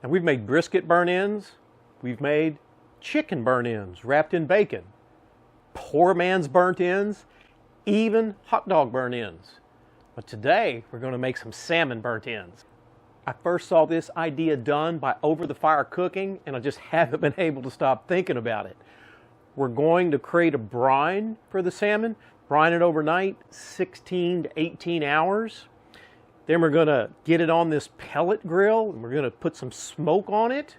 Now we've made brisket burnt-ends, we've made chicken burnt-ends wrapped in bacon, poor man's burnt-ends, even hot dog burnt-ends. But today we're going to make some salmon burnt-ends. I first saw this idea done by over-the-fire cooking, and I just haven't been able to stop thinking about it. We're going to create a brine for the salmon, brine it overnight, 16 to 18 hours. Then we're going to get it on this pellet grill, and we're going to put some smoke on it.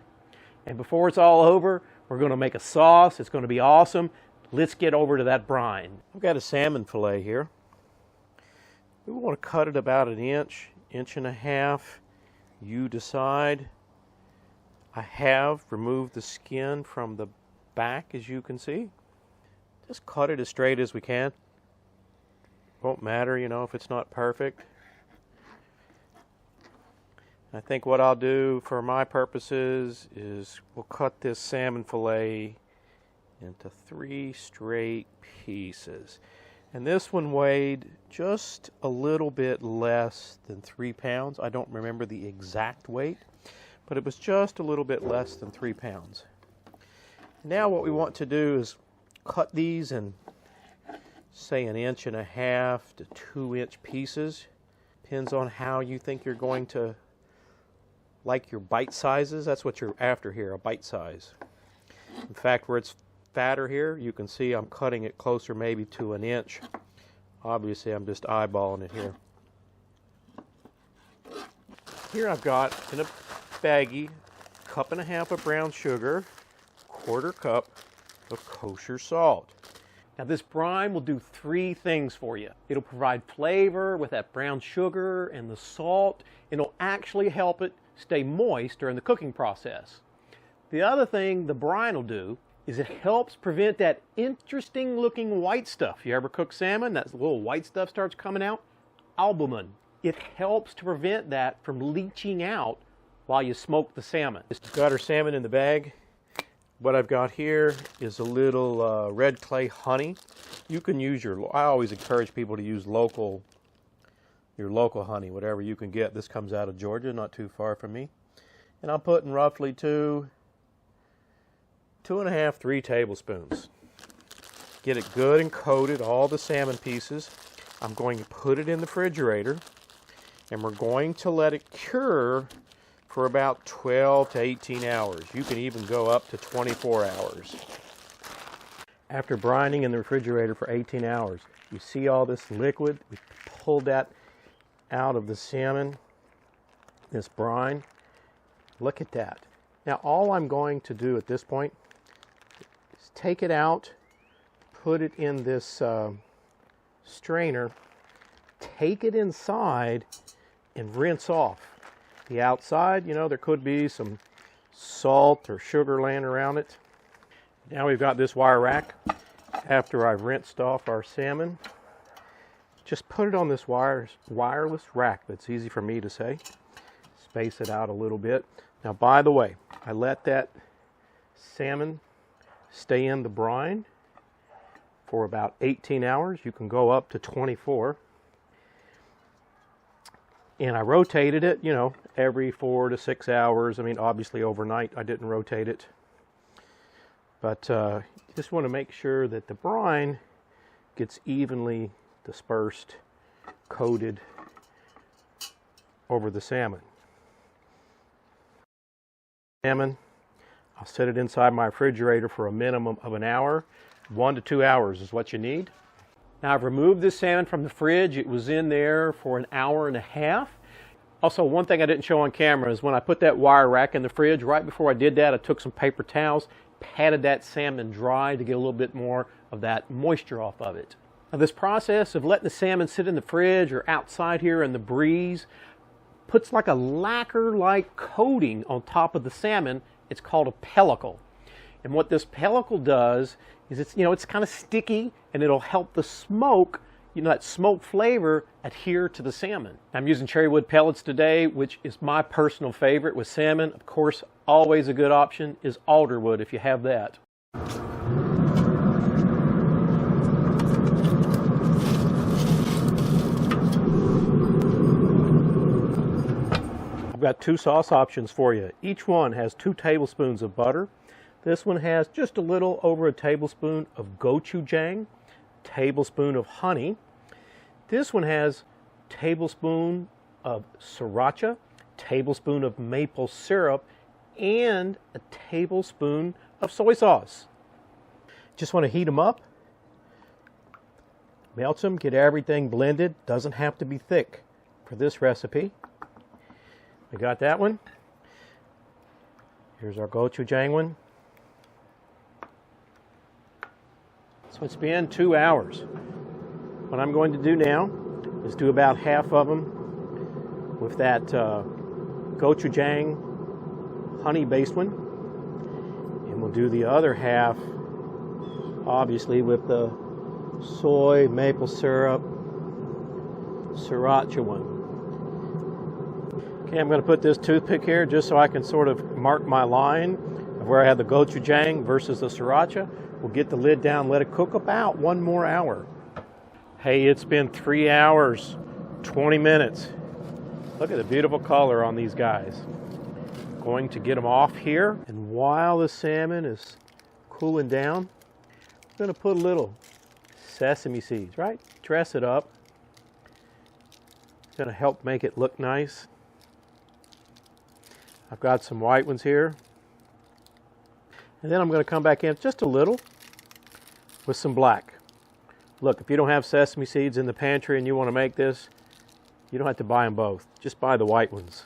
And before it's all over, we're going to make a sauce. It's going to be awesome. Let's get over to that brine. I've got a salmon fillet here. We want to cut it about an inch, inch and a half. You decide. I have removed the skin from the back, as you can see. Just cut it as straight as we can. Won't matter, you know, if it's not perfect. I think what I'll do for my purposes is we'll cut this salmon fillet into 3 straight pieces. And this one weighed just a little bit less than 3 pounds. I don't remember the exact weight, but it was just a little bit less than 3 pounds. Now what we want to do is cut these in, say, 1.5 inch to 2 inch pieces. Depends on how you think you're going to like your bite sizes. That's what you're after here, a bite size. In fact, where it's fatter here, you can see I'm cutting it closer maybe to 1 inch. Obviously, I'm just eyeballing it here. Here I've got in a baggie, 1.5 cups of brown sugar, 1/4 cup of kosher salt. Now this brine will do 3 things for you. It'll provide flavor with that brown sugar and the salt. It'll actually help it stay moist during the cooking process. The other thing the brine will do is it helps prevent that interesting looking white stuff. You ever cook salmon, that little white stuff starts coming out? Albumin. It helps to prevent that from leaching out while you smoke the salmon. Just got our salmon in the bag. What I've got here is a little red clay honey. You can use I always encourage people to use your local honey, whatever you can get. This comes out of Georgia, not too far from me. And I'm putting roughly 2.5, 3 tablespoons. Get it good and coated, all the salmon pieces. I'm going to put it in the refrigerator, and we're going to let it cure for about 12 to 18 hours. You can even go up to 24 hours. After brining in the refrigerator for 18 hours, you see all this liquid? We pulled that out of the salmon, this brine. Look at that. Now all I'm going to do at this point is take it out, put it in this strainer, take it inside, and rinse off. The outside, you know, there could be some salt or sugar laying around it. Now we've got this wire rack. After I've rinsed off our salmon, just put it on this wireless rack. That's easy for me to say. Space it out a little bit. Now, by the way, I let that salmon stay in the brine for about 18 hours. You can go up to 24. And I rotated it, you know, every 4 to 6 hours. I mean, obviously overnight I didn't rotate it. But just want to make sure that the brine gets evenly dispersed, coated over the salmon. Salmon, I'll set it inside my refrigerator for a minimum of an hour. 1 to 2 hours is what you need. Now I've removed this salmon from the fridge. It was in there for an hour and a half. Also, one thing I didn't show on camera is when I put that wire rack in the fridge, right before I did that, I took some paper towels, patted that salmon dry to get a little bit more of that moisture off of it. Now this process of letting the salmon sit in the fridge or outside here in the breeze puts like a lacquer-like coating on top of the salmon. It's called a pellicle. And what this pellicle does is it's kind of sticky, and it'll help the smoke, that smoke flavor, adhere to the salmon. I'm using cherry wood pellets today, which is my personal favorite with salmon. Of course, always a good option is alder wood if you have that. I've got two sauce options for you. Each one has 2 tablespoons of butter. This one has just a little over a tablespoon of gochujang, tablespoon of honey. This one has tablespoon of sriracha, tablespoon of maple syrup, and a tablespoon of soy sauce. Just want to heat them up, melt them, get everything blended. Doesn't have to be thick for this recipe. We got that one. Here's our gochujang one. So it's been 2 hours. What I'm going to do now is do about half of them with that gochujang honey-based one. And we'll do the other half, obviously, with the soy, maple syrup, sriracha one. Okay, I'm going to put this toothpick here just so I can sort of mark my line of where I have the gochujang versus the sriracha. We'll get the lid down, let it cook about 1 more hour. Hey, it's been 3 hours, 20 minutes. Look at the beautiful color on these guys. Going to get them off here. And while the salmon is cooling down, I'm going to put a little sesame seeds, right? Dress it up. It's going to help make it look nice. I've got some white ones here. And then I'm going to come back in just a little with some black. Look, if you don't have sesame seeds in the pantry and you want to make this, you don't have to buy them both. Just buy the white ones.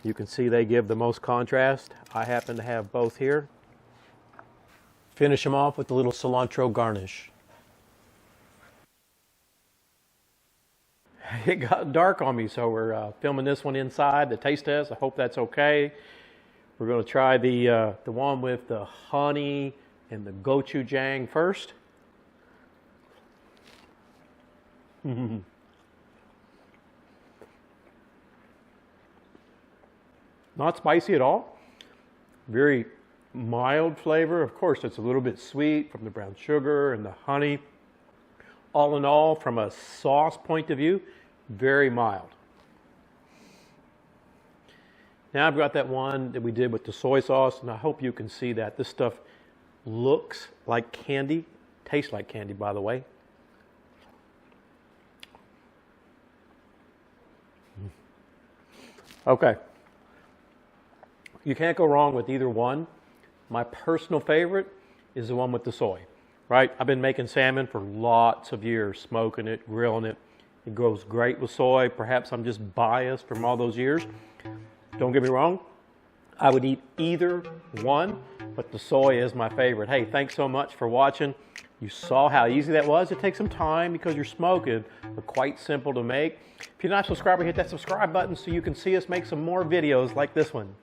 You can see they give the most contrast. I happen to have both here. Finish them off with a little cilantro garnish. It got dark on me, so we're filming this one inside, the taste test. I hope that's okay. We're going to try the one with the honey and the gochujang first. Not spicy at all. Very mild flavor. Of course, it's a little bit sweet from the brown sugar and the honey. All in all, from a sauce point of view, very mild. Now I've got that one that we did with the soy sauce, and I hope you can see that. This stuff looks like candy, tastes like candy, by the way. Okay. You can't go wrong with either one. My personal favorite is the one with the soy, right? I've been making salmon for lots of years, smoking it, grilling it. It goes great with soy. Perhaps I'm just biased from all those years. Don't get me wrong. I would eat either one, but the soy is my favorite. Hey, thanks so much for watching. You saw how easy that was. It takes some time because you're smoking, but quite simple to make. If you're not a subscriber, hit that subscribe button so you can see us make some more videos like this one.